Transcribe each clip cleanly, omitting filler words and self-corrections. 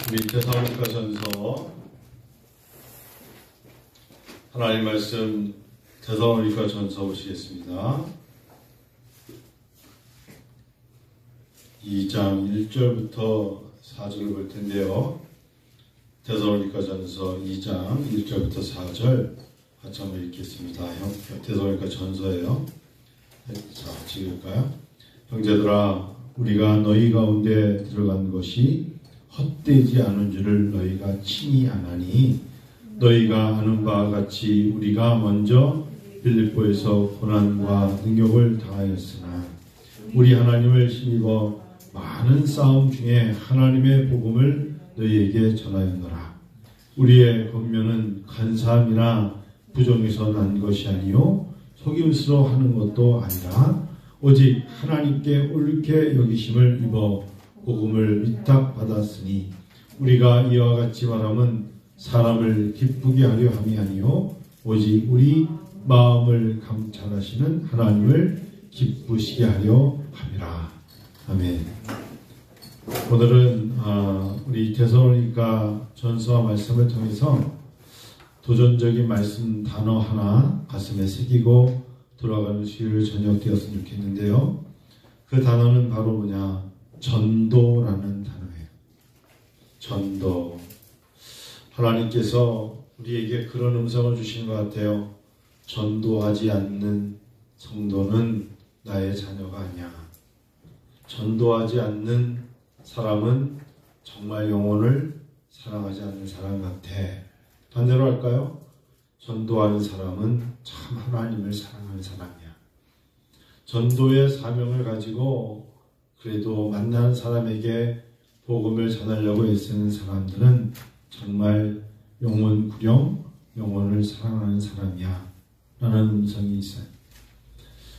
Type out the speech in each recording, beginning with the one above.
우리 데살로니가전서 하나님 말씀 데살로니가전서 보시겠습니다. 2장 1절부터 4절을 볼 텐데요. 데살로니가전서 2장 1절부터 4절 같이 한번 읽겠습니다. 데살로니가전서예요. 자, 찍을까요? 형제들아, 우리가 너희 가운데 들어간 것이 헛되지 않은 줄을 너희가 친히 아나니, 너희가 아는 바와 같이 우리가 먼저 빌립보에서 고난과 능욕을 당하였으나 우리 하나님을 힘입어 많은 싸움 중에 하나님의 복음을 너희에게 전하였노라. 우리의 권면은 간사함이나 부정에서 난 것이 아니요 속임수로 하는 것도 아니라 오직 하나님께 옳게 여기심을 입어 복음을 위탁받았으니, 우리가 이와 같이 말함은 사람을 기쁘게 하려 함이 아니요 오직 우리 마음을 감찰하시는 하나님을 기쁘시게 하려 함이라. 아멘. 오늘은 우리 데살로니가 전서 말씀을 통해서 도전적인 말씀 단어 하나 가슴에 새기고 돌아가는 수요일 저녁 되었으면 좋겠는데요. 그 단어는 바로 뭐냐? 전도라는 단어예요. 전도. 하나님께서 우리에게 그런 음성을 주신 것 같아요. 전도하지 않는 성도는 나의 자녀가 아니야. 전도하지 않는 사람은 정말 영혼을 사랑하지 않는 사람 같아. 반대로 할까요? 전도하는 사람은 참 하나님을 사랑하는 사람이야. 전도의 사명을 가지고 그래도 만나는 사람에게 복음을 전하려고 애쓰는 사람들은 정말 영혼 구령, 영혼을 사랑하는 사람이야 라는 음성이 있어요.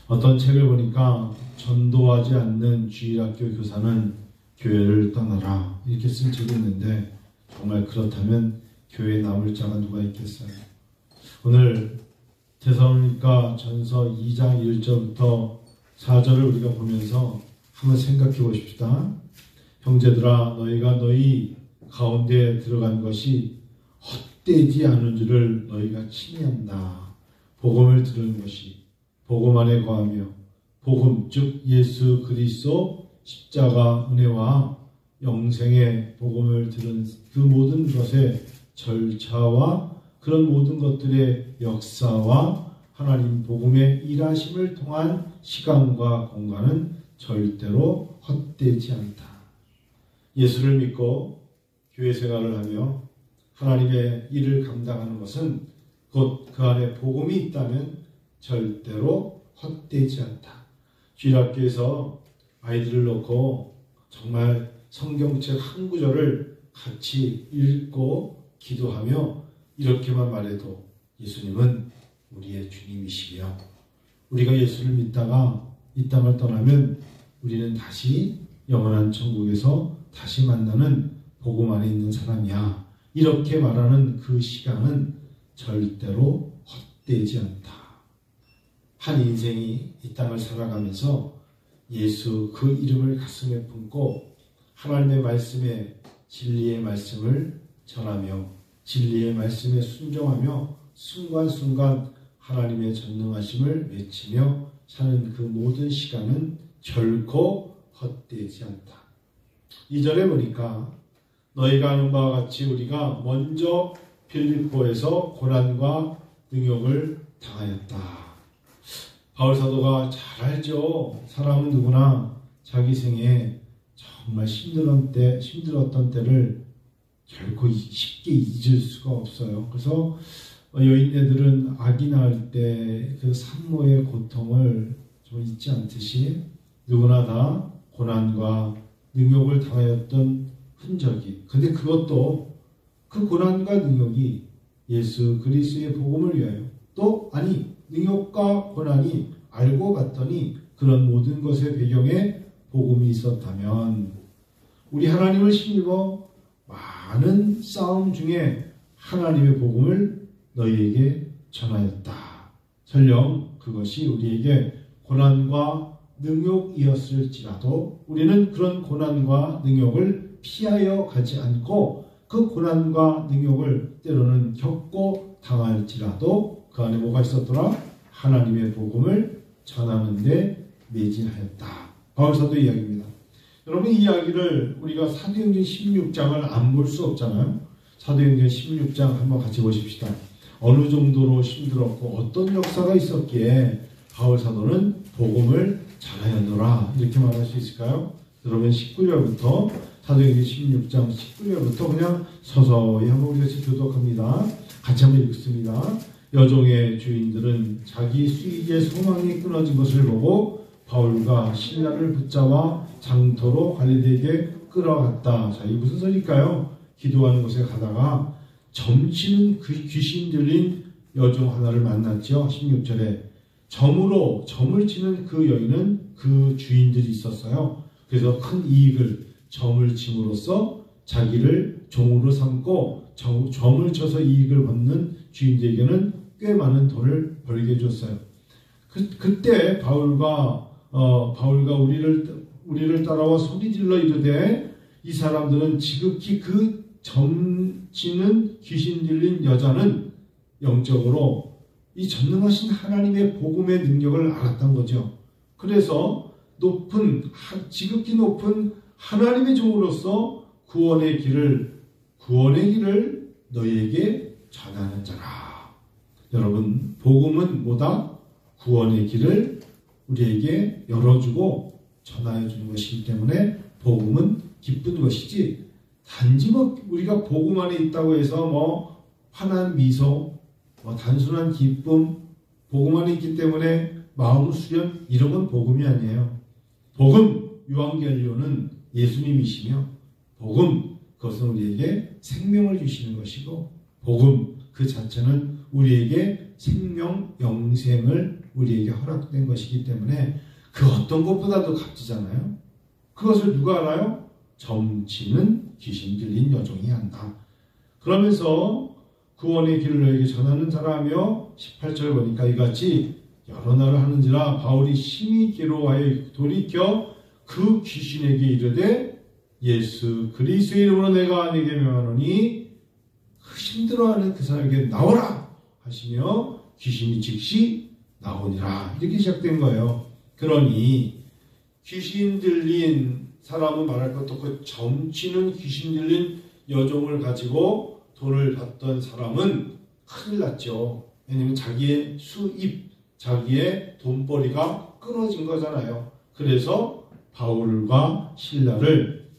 어떤 책을 보니까 전도하지 않는 주일학교 교사는 교회를 떠나라 이렇게 쓴 책이 있는데, 정말 그렇다면 교회에 남을 자가 누가 있겠어요. 오늘 데살로니가 전서 2장 1절부터 4절을 우리가 보면서 한번 생각해 보십시다. 형제들아, 너희가 너희 가운데 들어간 것이 헛되지 않은 줄을 너희가 친히 안다. 복음을 들은 것이 복음 안에 거하며 복음 즉 예수 그리스도 십자가 은혜와 영생의 복음을 들은 그 모든 것의 절차와 그런 모든 것들의 역사와 하나님 복음의 일하심을 통한 시간과 공간은 절대로 헛되지 않다. 예수를 믿고 교회 생활을 하며 하나님의 일을 감당하는 것은 곧 그 안에 복음이 있다면 절대로 헛되지 않다. 주일학교에서 아이들을 놓고 정말 성경책 한 구절을 같이 읽고 기도하며 이렇게만 말해도 예수님은 우리의 주님이시며, 우리가 예수를 믿다가 이 땅을 떠나면 우리는 다시 영원한 천국에서 다시 만나는 복음 안에 있는 사람이야. 이렇게 말하는 그 시간은 절대로 헛되지 않다. 한 인생이 이 땅을 살아가면서 예수 그 이름을 가슴에 품고 하나님의 말씀에 진리의 말씀을 전하며 진리의 말씀에 순종하며 순간순간 하나님의 전능하심을 외치며 사는 그 모든 시간은 결코 헛되지 않다. 2절에 보니까 너희가 아는 바와 같이 우리가 먼저 빌립보에서 고난과 능욕을 당하였다. 바울 사도가 잘 알죠. 사람은 누구나 자기 생에 정말 힘들었던 때를 결코 쉽게 잊을 수가 없어요. 그래서 여인네들은 아기 낳을 때 그 산모의 고통을 좀 잊지 않듯이 누구나 다 고난과 능욕을 당하였던 흔적이, 근데 그것도 그 고난과 능욕이 예수 그리스도의 복음을 위하여, 또 아니 능욕과 고난이 알고 봤더니 그런 모든 것의 배경에 복음이 있었다면 우리 하나님을 힘입어 많은 싸움 중에 하나님의 복음을 너희에게 전하였다. 설령 그것이 우리에게 고난과 능욕이었을지라도 우리는 그런 고난과 능욕을 피하여 가지 않고 그 고난과 능욕을 때로는 겪고 당할지라도 그 안에 뭐가 있었더라? 하나님의 복음을 전하는 데 매진하였다. 바울사도 이야기입니다. 여러분, 이 이야기를 우리가 사도행전 16장을 안 볼 수 없잖아요. 사도행전 16장 한번 같이 보십시다. 어느 정도로 힘들었고 어떤 역사가 있었기에 바울사도는 복음을 전하였노라 이렇게 말할 수 있을까요? 여러분, 19절부터 사도행전 16장 19절부터 그냥 서서히 한번 우리 같이 교독합니다. 같이 한번 읽습니다. 여종의 주인들은 자기 수익의 소망이 끊어진 것을 보고 바울과 신라를 붙잡아 장터로 갈릴리에게 끌어갔다. 자, 이 무슨 소리일까요? 기도하는 곳에 가다가 점치는 그 귀신 들린 여종 하나를 만났죠. 16절에 점을 치는 그 여인은 그 주인들이 있었어요. 그래서 큰 이익을 점을 침으로써 자기를 종으로 삼고 점을 쳐서 이익을 받는 주인들에게는 꽤 많은 돈을 벌게 해줬어요. 그때 바울과 우리를 따라와 소리질러 이르되 이 사람들은 지극히 그 점치는 귀신 들린 여자는 영적으로 이 전능하신 하나님의 복음의 능력을 알았던 거죠. 그래서 지극히 높은 하나님의 종으로서 구원의 길을 너희에게 전하는 자라. 여러분, 복음은 뭐다? 구원의 길을 우리에게 열어주고 전하여 주는 것이기 때문에 복음은 기쁜 것이지, 단지 우리가 복음 안에 있다고 해서 환한 미소, 단순한 기쁨, 복음 안에 있기 때문에 마음 수련, 이런 건 복음이 아니에요. 복음, 유앙겔리오는 예수님이시며, 복음, 그것은 우리에게 생명을 주시는 것이고, 복음 그 자체는 우리에게 생명, 영생을 우리에게 허락된 것이기 때문에 그 어떤 것보다도 값지잖아요. 그것을 누가 알아요? 점치는 귀신 들린 여종이 한다. 그러면서 구원의 길을 너에게 전하는 자라며 18절 보니까 이같이 여러 날을 하는지라 바울이 심히 괴로워하여 돌이켜 그 귀신에게 이르되 예수 그리스도의 이름으로 내가 네게 명하노니 힘들어하는 그 사람에게 나오라 하시며 귀신이 즉시 나오니라. 이렇게 시작된 거예요. 그러니 귀신 들린 사람은 말할 것도 없고 점치는 귀신 들린 여종을 가지고 돈을 받던 사람은 큰일 났죠. 왜냐하면 자기의 수입, 자기의 돈벌이가 끊어진 거잖아요. 그래서 바울과 신라를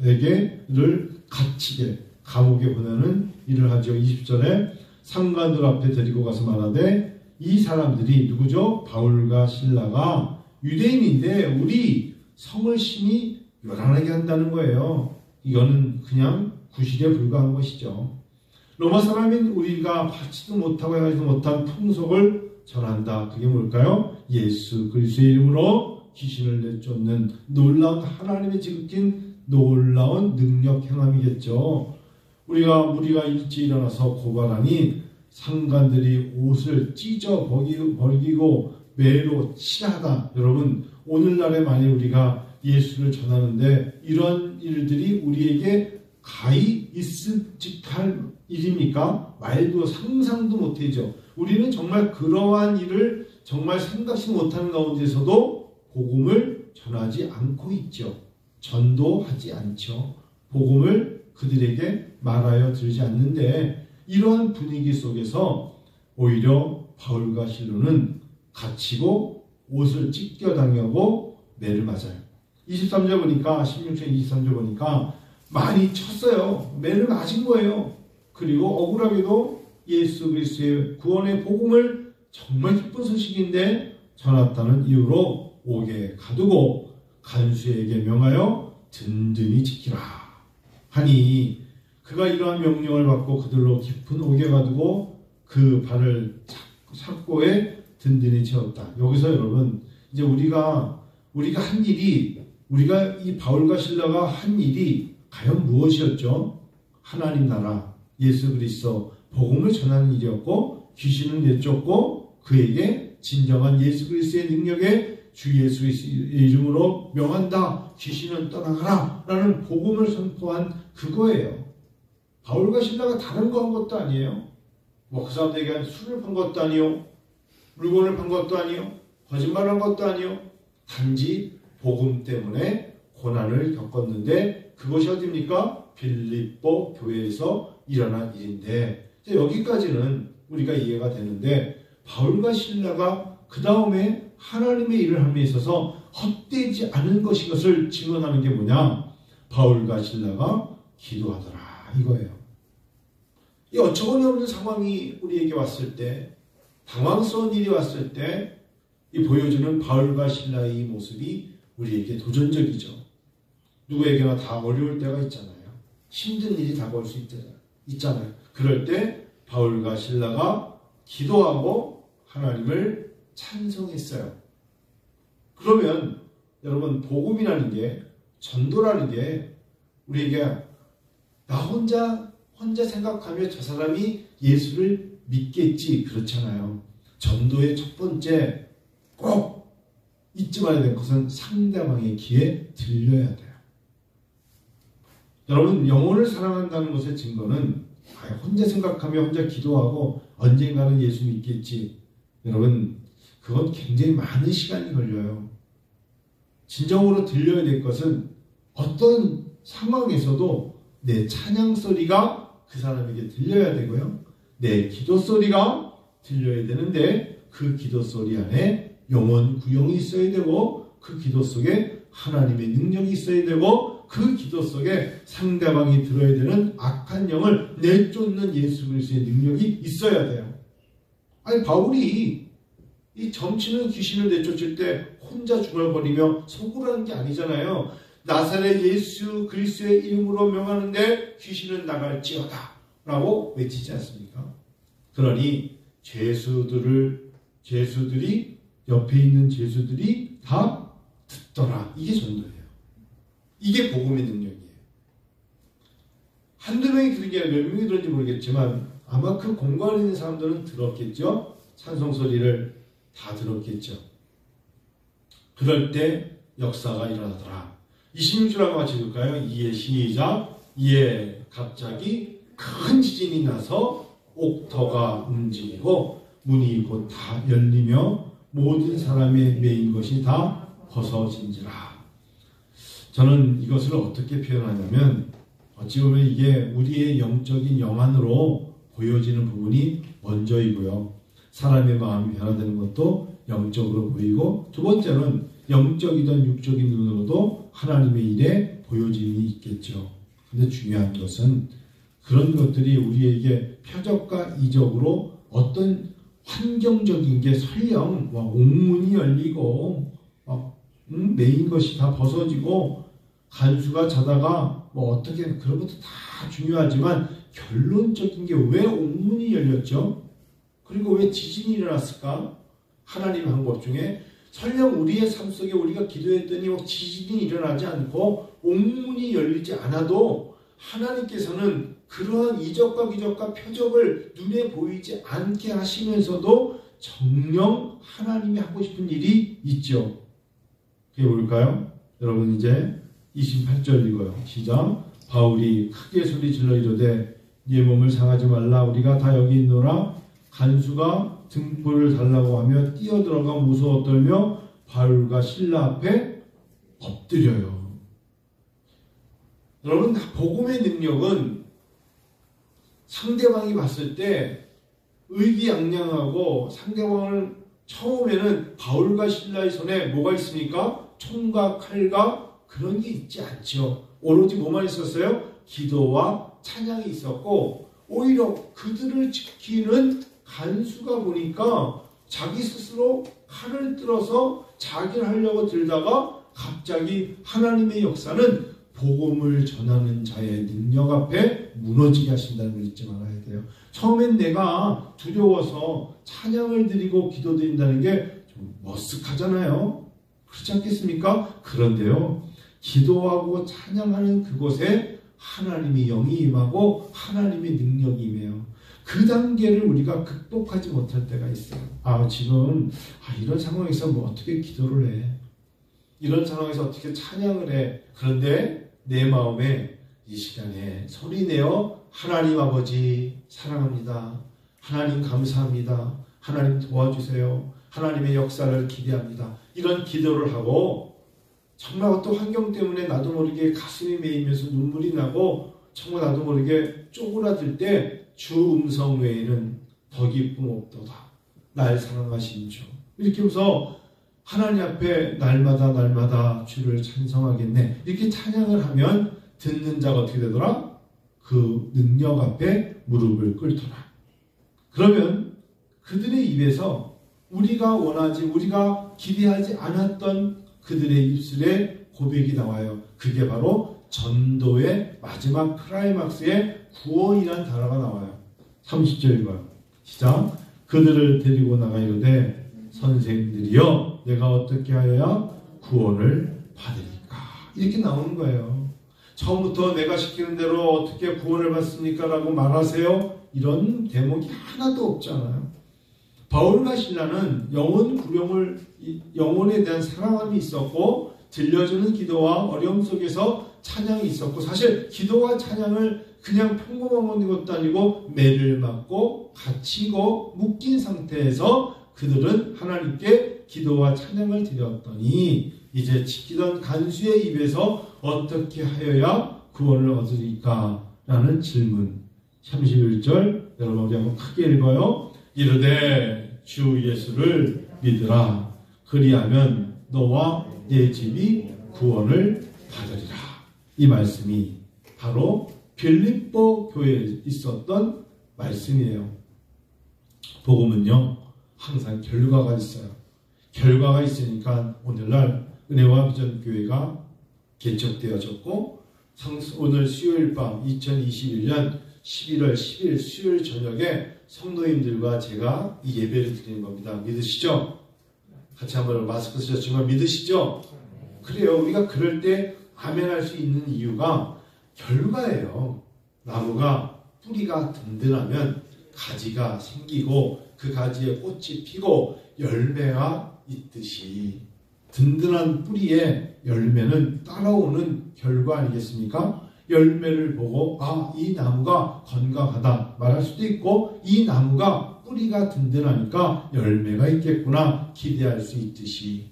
그에게를 갇히게 감옥에 보내는 일을 하죠. 20절에 상관들 앞에 데리고 가서 말하되 이 사람들이 누구죠? 바울과 신라가 유대인인데 우리 성을 심히 요란하게 한다는 거예요. 이거는 그냥 구실에 불과한 것이죠. 로마 사람인 우리가 받지도 못하고 해가지도 못한 풍속을 전한다. 그게 뭘까요? 예수 그리스도의 이름으로 귀신을 내쫓는 놀라운 하나님의 지극히 놀라운 능력 행함이겠죠. 무리가 일찍 일어나서 고발하니 상관들이 옷을 찢어 버리고 매로 치하다. 여러분, 오늘날에 만약 우리가 예수를 전하는데 이런 일들이 우리에게 가히 있을직할 일입니까? 말도 상상도 못하죠. 우리는 정말 그러한 일을 정말 생각지 못하는 가운데서도 복음을 전하지 않고 있죠. 전도하지 않죠. 복음을 그들에게 말하여 들지 않는데 이러한 분위기 속에서 오히려 바울과 실로는 갇히고 옷을 찢겨당하고 매를 맞아요. 23절 보니까 16절 23절 보니까 많이 쳤어요. 매를 맞은 거예요. 그리고 억울하게도 예수 그리스도의 구원의 복음을 정말 기쁜 소식인데 전했다는 이유로 옥에 가두고 간수에게 명하여 든든히 지키라 하니 그가 이러한 명령을 받고 그들로 깊은 옥에 가두고 그 발을 삭고에 든든히 채웠다. 여기서 여러분 이제 우리가 한 일이 우리가 이 바울과 신라가 한 일이 과연 무엇이었죠? 하나님 나라 예수 그리스도 복음을 전하는 일이었고 귀신을 내쫓고 그에게 진정한 예수 그리스도의 능력의 주 예수의 이름으로 명한다. 귀신은 떠나가라. 라는 복음을 선포한 그거예요. 바울과 신라가 다른 거 한 것도 아니에요. 뭐 그 사람들에게 술을 판 것도 아니요. 물건을 판 것도 아니요. 거짓말한 것도 아니요. 단지 복음 때문에 고난을 겪었는데 그것이 어디입니까? 빌립보 교회에서 일어난 일인데 여기까지는 우리가 이해가 되는데 바울과 신라가 그 다음에 하나님의 일을 함에 있어서 헛되지 않은 것을 증언하는 게 뭐냐? 바울과 신라가 기도하더라 이거예요. 이 어처구니 없는 상황이 우리에게 왔을 때, 당황스러운 일이 왔을 때 이 보여주는 바울과 신라의 이 모습이 우리에게 도전적이죠. 누구에게나 다 어려울 때가 있잖아요. 힘든 일이 다가올 수 있잖아요. 그럴 때 바울과 신라가 기도하고 하나님을 찬송했어요. 그러면 여러분 복음이라는 게, 전도라는 게 우리에게 나 혼자 생각하며 저 사람이 예수를 믿겠지 그렇잖아요. 전도의 첫 번째 꼭 잊지 말아야 될 것은 상대방의 귀에 들려야 돼요. 여러분 영혼을 사랑한다는 것의 증거는 혼자 생각하며 혼자 기도하고 언젠가는 예수 믿겠지. 여러분 그건 굉장히 많은 시간이 걸려요. 진정으로 들려야 될 것은 어떤 상황에서도 내 찬양 소리가 그 사람에게 들려야 되고요. 내 기도 소리가 들려야 되는데 그 기도 소리 안에 영혼 구용이 있어야 되고 그 기도 속에 하나님의 능력이 있어야 되고 그 기도 속에 상대방이 들어야 되는 악한 영을 내쫓는 예수 그리스도의 능력이 있어야 돼요. 아니 바울이 이 점치는 귀신을 내쫓을 때 혼자 중얼거리며 소구라는 게 아니잖아요. 나사렛 예수 그리스도의 이름으로 명하는데 귀신은 나갈지어다 라고 외치지 않습니까? 그러니 죄수들이 옆에 있는 죄수들이 다 듣더라. 이게 전도예요. 이게 복음의 능력이에요. 한두 명이 들은 게 아니라 몇 명이 들었는지 모르겠지만 아마 그 공간에 있는 사람들은 들었겠죠. 찬송 소리를 다 들었겠죠. 그럴 때 역사가 일어나더라. 26절 한번 같이 읽을까요? 이에 시작. 이에 갑자기 큰 지진이 나서 옥터가 움직이고 문이 곧 다 열리며 모든 사람의 매인 것이 다 벗어진지라. 저는 이것을 어떻게 표현하냐면 어찌 보면 이게 우리의 영적인 영안으로 보여지는 부분이 먼저이고요. 사람의 마음이 변화되는 것도 영적으로 보이고 두 번째는 영적이든 육적인 눈으로도 하나님의 일에 보여짐이 있겠죠. 근데 중요한 것은 그런 것들이 우리에게 표적과 이적으로 어떤 환경적인 게 설령 옥문이 열리고 메인 것이 다 벗어지고 간수가 자다가 어떻게 그런 것도 다 중요하지만 결론적인 게 왜 옥문이 열렸죠? 그리고 왜 지진이 일어났을까? 하나님 한 것 중에 설령 우리의 삶 속에 우리가 기도했더니 지진이 일어나지 않고 옥문이 열리지 않아도 하나님께서는 그러한 이적과 기적과 표적을 눈에 보이지 않게 하시면서도 정녕 하나님이 하고 싶은 일이 있죠. 그게 뭘까요? 여러분 이제 28절 읽어요. 시작. 바울이 크게 소리 질러 이르되 네 몸을 상하지 말라. 우리가 다 여기 있노라. 간수가 등불을 달라고 하며 뛰어들어가 무서워 떨며 바울과 신라 앞에 엎드려요. 여러분 복음의 능력은 상대방이 봤을 때 의기양양하고 상대방을 처음에는 바울과 신라의 손에 뭐가 있습니까? 총과 칼과 그런 게 있지 않죠. 오로지 뭐만 있었어요? 기도와 찬양이 있었고 오히려 그들을 지키는 간수가 보니까 자기 스스로 칼을 들어서 자기를 하려고 들다가 갑자기 하나님의 역사는 복음을 전하는 자의 능력 앞에 무너지게 하신다는 걸 잊지 말아야 돼요. 처음엔 내가 두려워서 찬양을 드리고 기도드린다는 게 좀 머쓱하잖아요. 그렇지 않겠습니까? 그런데요. 기도하고 찬양하는 그곳에 하나님의 영이 임하고 하나님의 능력이 임해요. 그 단계를 우리가 극복하지 못할 때가 있어요. 지금 이런 상황에서 뭐 어떻게 기도를 해? 이런 상황에서 어떻게 찬양을 해? 그런데 내 마음에 이 시간에 소리내어 하나님 아버지 사랑합니다. 하나님 감사합니다. 하나님 도와주세요. 하나님의 역사를 기대합니다. 이런 기도를 하고 정말 어떤 환경 때문에 나도 모르게 가슴이 메이면서 눈물이 나고 정말 나도 모르게 쪼그라들 때 주 음성 외에는 더 기쁨 없도다. 날 사랑하신 주. 이렇게 하면서 하나님 앞에 날마다 주를 찬송하겠네. 이렇게 찬양을 하면 듣는 자가 어떻게 되더라? 그 능력 앞에 무릎을 꿇더라. 그러면 그들의 입에서 우리가 원하지, 우리가 기대하지 않았던 그들의 입술에 고백이 나와요. 그게 바로 전도의 마지막 클라이막스의 구원이라는 단어가 나와요. 30절 읽어요. 시작. 그들을 데리고 나가 이르되 선생들이여 내가 어떻게 하여야 구원을 받으리까? 이렇게 나오는 거예요. 처음부터 내가 시키는 대로 어떻게 구원을 받습니까? 라고 말하세요. 이런 대목이 하나도 없잖아요. 바울과 실라는 영혼에 대한 사랑함이 있었고 들려주는 기도와 어려움 속에서 찬양이 있었고, 사실 기도와 찬양을 그냥 평범한 것도 아니고 매를 맞고 갇히고 묶인 상태에서 그들은 하나님께 기도와 찬양을 드렸더니 이제 지키던 간수의 입에서 어떻게 하여야 구원을 얻으리까? 라는 질문. 31절 여러분 우리 한번 크게 읽어요. 이르되 주 예수를 믿으라. 그리하면 너와 내 집이 구원을 받으리라. 이 말씀이 바로 빌립보 교회에 있었던 말씀이에요. 복음은요 항상 결과가 있어요. 결과가 있으니까 오늘날 은혜와 비전 교회가 개척되어졌고, 오늘 수요일 밤 2021년 11월 10일 수요일 저녁에 성도님들과 제가 이 예배를 드리는 겁니다. 믿으시죠? 같이 한번 마스크 쓰셨지만 믿으시죠? 그래요. 우리가 그럴 때 아멘할 수 있는 이유가 결과예요. 나무가 뿌리가 든든하면 가지가 생기고 그 가지에 꽃이 피고 열매가 있듯이 든든한 뿌리에 열매는 따라오는 결과 아니겠습니까? 열매를 보고 이 나무가 건강하다 말할 수도 있고, 이 나무가 뿌리가 든든하니까 열매가 있겠구나 기대할 수 있듯이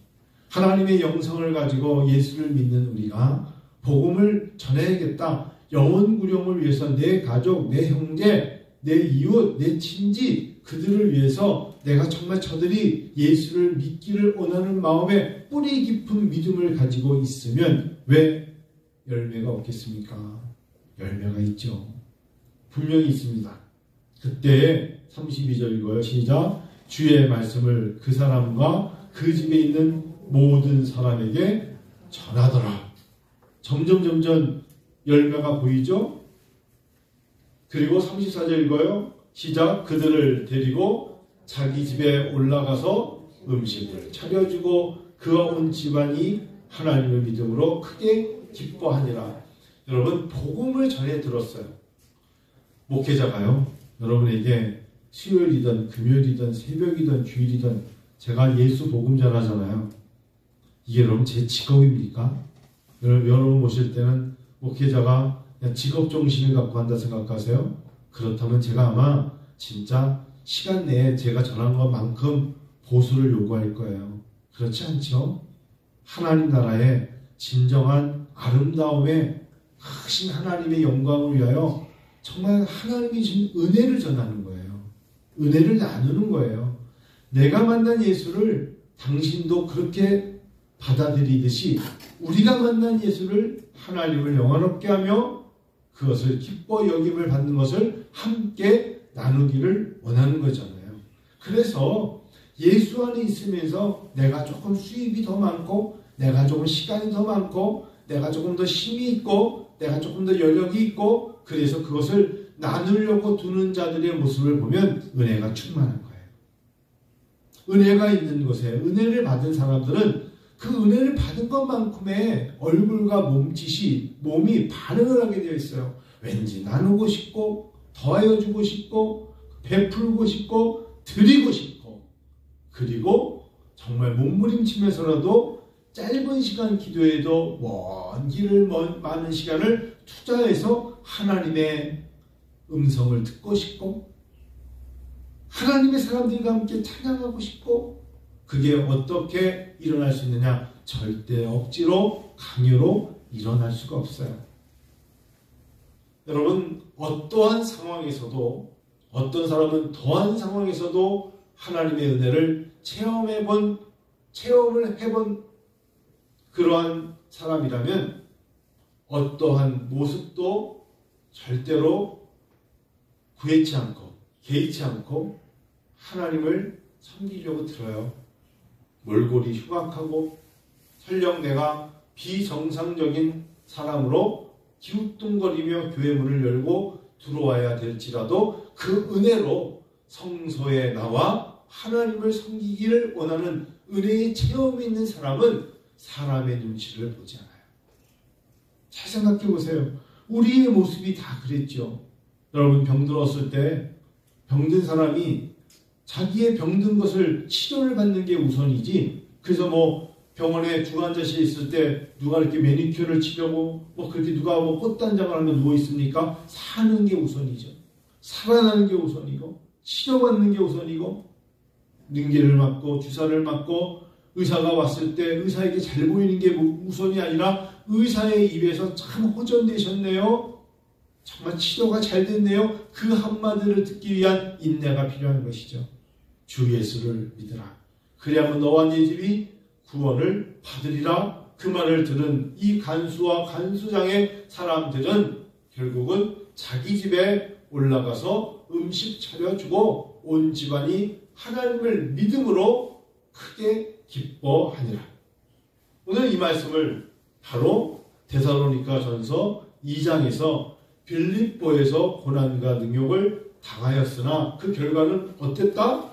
하나님의 영성을 가지고 예수를 믿는 우리가 복음을 전해야겠다. 영혼 구령을 위해서 내 가족, 내 형제, 내 이웃, 내 친지 그들을 위해서 내가 정말 저들이 예수를 믿기를 원하는 마음에 뿌리 깊은 믿음을 가지고 있으면 왜 열매가 없겠습니까? 열매가 있죠. 분명히 있습니다. 그때 32절 이거요. 시작. 주의 말씀을 그 사람과 그 집에 있는 모든 사람에게 전하더라. 점점 열매가 보이죠? 그리고 34절 읽어요. 시작. 그들을 데리고 자기 집에 올라가서 음식을 차려주고 그와 온 집안이 하나님의 믿음으로 크게 기뻐하니라. 여러분 복음을 전해 들었어요. 목회자가요 여러분에게 수요일이든 금요일이든 새벽이든 주일이든 제가 예수 복음 전하잖아요. 이게 여러분 제 직업입니까? 여러분 모실 때는 목회자가 그냥 직업 정신을 갖고 한다 생각하세요? 그렇다면 제가 아마 진짜 시간 내에 제가 전한 것만큼 보수를 요구할 거예요. 그렇지 않죠? 하나님 나라의 진정한 아름다움에 크신 하나님의 영광을 위하여 정말 하나님이 주신 은혜를 전하는 거예요. 은혜를 나누는 거예요. 내가 만난 예수를 당신도 그렇게 받아들이듯이 우리가 만난 예수를 하나님을 영화롭게 하며 그것을 기뻐 여김을 받는 것을 함께 나누기를 원하는 거잖아요. 그래서 예수 안에 있으면서 내가 조금 수입이 더 많고 내가 조금 시간이 더 많고 내가 조금 더 힘이 있고 내가 조금 더 여력이 있고 그래서 그것을 나누려고 두는 자들의 모습을 보면 은혜가 충만한 거예요. 은혜가 있는 곳에 은혜를 받은 사람들은 그 은혜를 받은 것만큼의 얼굴과 몸짓이 몸이 반응을 하게 되어 있어요. 왠지 나누고 싶고 더하여 주고 싶고 베풀고 싶고 드리고 싶고, 그리고 정말 몸부림치면서라도 짧은 시간 기도에도 먼 길을 많은 시간을 투자해서 하나님의 음성을 듣고 싶고, 하나님의 사람들과 함께 찬양하고 싶고, 그게 어떻게 일어날 수 있느냐? 절대 억지로 강요로 일어날 수가 없어요. 여러분, 어떠한 상황에서도, 어떤 사람은 더한 상황에서도 하나님의 은혜를 체험을 해본 그러한 사람이라면 어떠한 모습도 절대로 구애치 않고 개의치 않고 하나님을 섬기려고 들어요. 몰골이 흉악하고 설령 내가 비정상적인 사람으로 기웃뚱거리며 교회 문을 열고 들어와야 될지라도 그 은혜로 성소에 나와 하나님을 섬기기를 원하는 은혜의 체험이 있는 사람은 사람의 눈치를 보지 않아요. 잘 생각해 보세요. 우리의 모습이 다 그랬죠. 여러분, 병들었을 때 병든 사람이 자기의 병든 것을 치료를 받는 게 우선이지, 그래서 병원에 중환자실에 있을 때 누가 이렇게 매니큐어를 치려고 그렇게 누가 꽃단장을 하면 누워 있습니까? 사는 게 우선이죠. 살아나는 게 우선이고, 치료받는 게 우선이고, 링겔을 맞고 주사를 맞고 의사가 왔을 때 의사에게 잘 보이는 게 우선이 아니라 의사의 입에서 참 호전되셨네요, 정말 치료가 잘 됐네요, 그 한마디를 듣기 위한 인내가 필요한 것이죠. 주 예수를 믿으라, 그리하면 너와 네 집이 구원을 받으리라. 그 말을 들은 이 간수와 간수장의 사람들은 결국은 자기 집에 올라가서 음식 차려주고 온 집안이 하나님을 믿음으로 크게 기뻐하니라. 오늘 이 말씀을 바로 데살로니가 전서 2장에서 빌립보에서 고난과 능욕을 당하였으나 그 결과는 어땠다?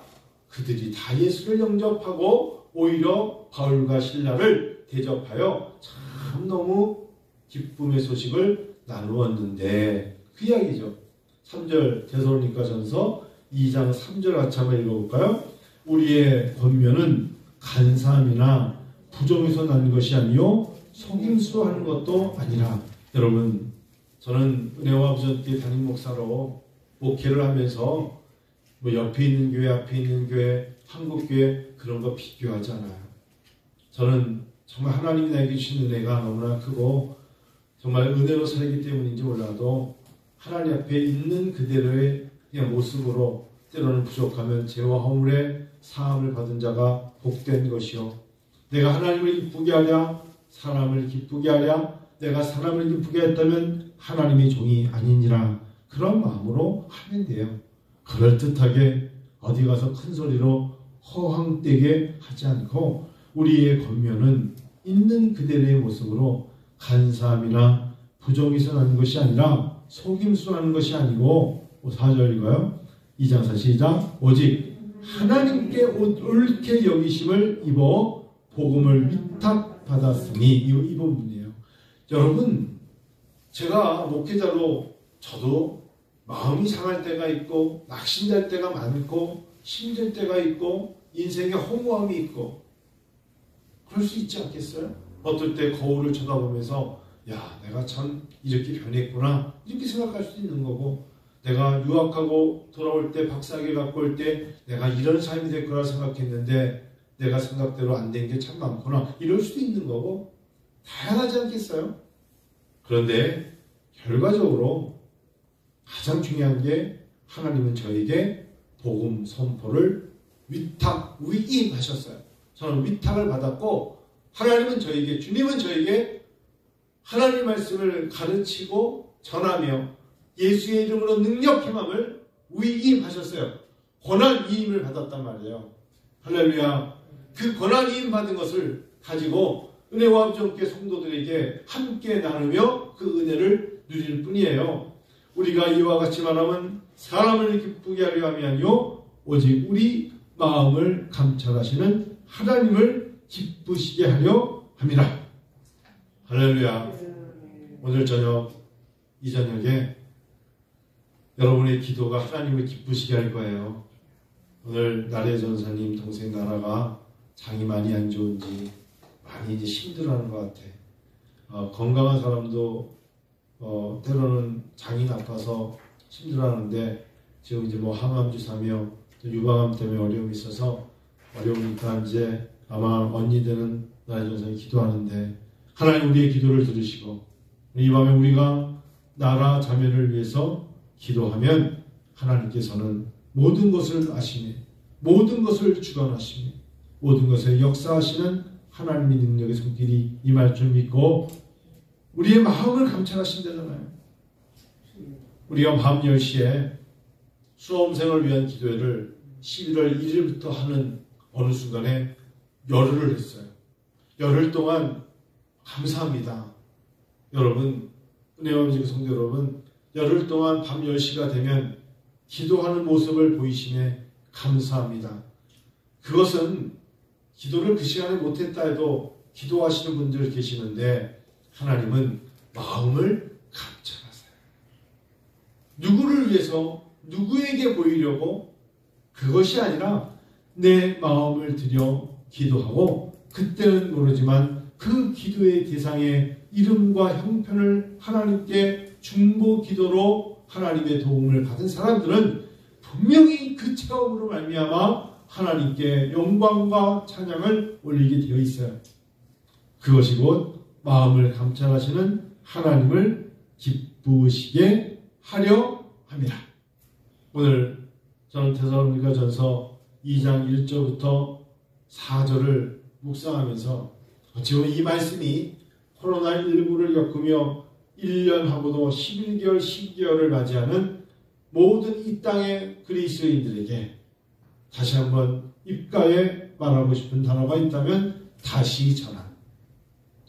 그들이 다 예수를 영접하고 오히려 바울과 실라를 대접하여 참 너무 기쁨의 소식을 나누었는데, 그 이야기죠. 3절 데살로니가 전서 2장 3절 같이 한번 읽어볼까요? 우리의 권면은 간사함이나 부정에서 난 것이 아니요 속임수로 하는 것도 아니라. 여러분, 저는 은혜와 아버지께 담임 목사로 목회를 하면서 옆에 있는 교회, 앞에 있는 교회, 한국 교회 그런 거 비교하지 않아요. 저는 정말 하나님이 나에게 주신 은혜가 너무나 크고 정말 은혜로 살기 때문인지 몰라도 하나님 앞에 있는 그대로의 그냥 모습으로 때로는 부족하면 죄와 허물의 사함을 받은 자가 복된 것이요, 내가 하나님을 기쁘게 하랴 사람을 기쁘게 하랴 내가 사람을 기쁘게 했다면 하나님의 종이 아니니라. 그런 마음으로 하면 돼요. 그럴듯하게 어디 가서 큰 소리로 허황되게 하지 않고 우리의 권면은 있는 그대로의 모습으로 간사함이나 부정에서 나는 것이 아니라 속임수로 하는 것이 아니고, 4절인가요? 2장 4 시작. 오직 하나님께 옳게 여기심을 입어 복음을 위탁받았으니. 이 부분이에요. 여러분, 제가 목회자로 저도 마음이 상할 때가 있고 낙심될 때가 많고 힘들 때가 있고 인생에 허무함이 있고 그럴 수 있지 않겠어요? 어떨 때 거울을 쳐다보면서 야, 내가 참 이렇게 변했구나 이렇게 생각할 수 있는 거고, 내가 유학하고 돌아올 때 박사학위 갖고 올 때 내가 이런 삶이 될 거라 생각했는데 내가 생각대로 안 된 게 참 많구나 이럴 수도 있는 거고, 다양하지 않겠어요? 그런데 결과적으로 가장 중요한 게 하나님은 저에게 복음 선포를 위임하셨어요. 저는 위탁을 받았고 하나님은 저에게, 주님은 저에게 하나님의 말씀을 가르치고 전하며 예수의 이름으로 능력 행함을 위임하셨어요. 권한 위임을 받았단 말이에요. 할렐루야. 그 권한 위임 받은 것을 가지고 은혜와 함께 성도들에게 함께 나누며 그 은혜를 누릴 뿐이에요. 우리가 이와 같이 말하면 사람을 기쁘게 하려 함이 아니요 오직 우리 마음을 감찰하시는 하나님을 기쁘시게 하려 함이라. 할렐루야. 오늘 저녁, 이 저녁에 여러분의 기도가 하나님을 기쁘시게 할 거예요. 오늘 나래 전사님 동생 나라가 장이 많이 안 좋은지 많이 이제 힘들어하는 것 같아. 건강한 사람도 때로는 장이 나빠서 힘들어하는데 지금 이제 뭐 항암 주사며 또 유방암 때문에 어려움이 있어서 어려우니까 이제 아마 언니들은 나래 전사님 기도하는데 하나님 우리의 기도를 들으시고 이 밤에 우리가 나라 자매를 위해서 기도하면 하나님께서는 모든 것을 아시니 모든 것을 주관하시니 모든 것을 역사하시는 하나님의 능력의 손길이 임할 줄 믿고 우리의 마음을 감찰하신다잖아요. 우리가 밤 10시에 수험생을 위한 기도회를 11월 1일부터 하는 어느 순간에 열흘을 했어요. 열흘 동안 감사합니다. 여러분, 은혜와 지구 성도 여러분, 열흘 동안 밤 10시가 되면 기도하는 모습을 보이심에 감사합니다. 그것은 기도를 그 시간에 못했다 해도 기도하시는 분들 계시는데 하나님은 마음을 감찰하세요. 누구를 위해서 누구에게 보이려고 그것이 아니라 내 마음을 들여 기도하고 그때는 모르지만 그 기도의 대상의 이름과 형편을 하나님께 중보 기도로 하나님의 도움을 받은 사람들은 분명히 그 체험으로 말미암아 하나님께 영광과 찬양을 올리게 되어 있어요. 그것이 곧 마음을 감찰하시는 하나님을 기쁘시게 하려 합니다. 오늘 저는 데살로니가전서 2장 1절부터 4절을 묵상하면서 지금 이 말씀이 코로나19를 겪으며 1년하고도 11개월, 12개월을 맞이하는 모든 이 땅의 그리스도인들에게 다시 한번 입가에 말하고 싶은 단어가 있다면 다시 전함,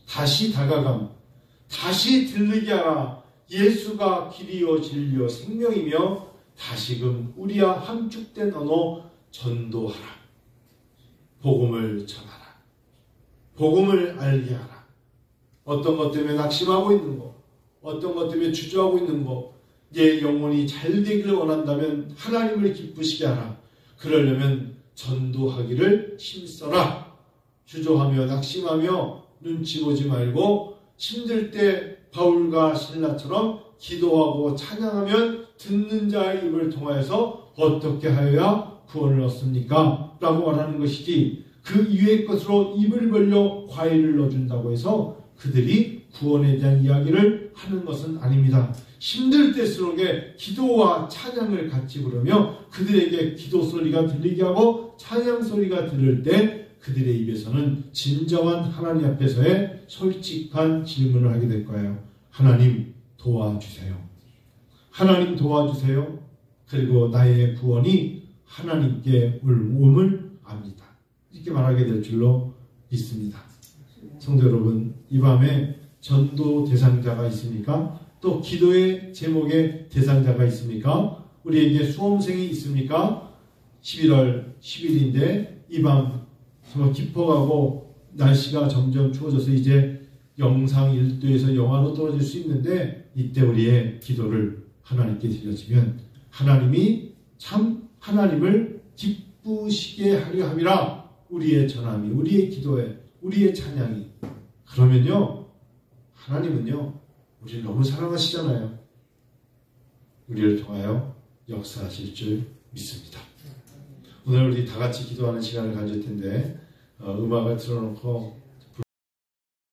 다시 다가감, 다시 들리게 하라. 예수가 길이요 진리요 생명이며 다시금 우리와 함축된 언어 전도하라. 복음을 전하라. 복음을 알게 하라. 어떤 것 때문에 낙심하고 있는 것, 어떤 것 때문에 주저하고 있는 것, 내 영혼이 잘 되기를 원한다면 하나님을 기쁘시게 하라. 그러려면 전도하기를 힘써라. 주저하며 낙심하며 눈치 보지 말고 힘들 때 바울과 실라처럼 기도하고 찬양하면 듣는 자의 입을 통하여서 어떻게 하여야 구원을 얻습니까? 라고 말하는 것이지 그 이외의 것으로 입을 벌려 과일을 넣어준다고 해서 그들이 구원에 대한 이야기를 하는 것은 아닙니다. 힘들 때스러게 기도와 찬양을 같이 부르며 그들에게 기도 소리가 들리게 하고 찬양 소리가 들을 때 그들의 입에서는 진정한 하나님 앞에서의 솔직한 질문을 하게 될 거예요. 하나님 도와주세요. 하나님 도와주세요. 그리고 나의 구원이 하나님께 옴을 압니다. 이렇게 말하게 될 줄로 믿습니다. 성도 여러분, 이 밤에 전도 대상자가 있습니까? 또 기도의 제목의 대상자가 있습니까? 우리에게 수험생이 있습니까? 11월 10일인데 이 밤 정말 깊어가고 날씨가 점점 추워져서 이제 영상 1도에서 영하로 떨어질 수 있는데 이때 우리의 기도를 하나님께 드려지면 하나님이 참 하나님을 기쁘시게 하려 함이라. 우리의 전함이, 우리의 기도에, 우리의 찬양이. 그러면요, 하나님은요, 우리를 너무 사랑하시잖아요. 우리를 통하여 역사하실 줄 믿습니다. 오늘 우리 다 같이 기도하는 시간을 가질 텐데 음악을 틀어놓고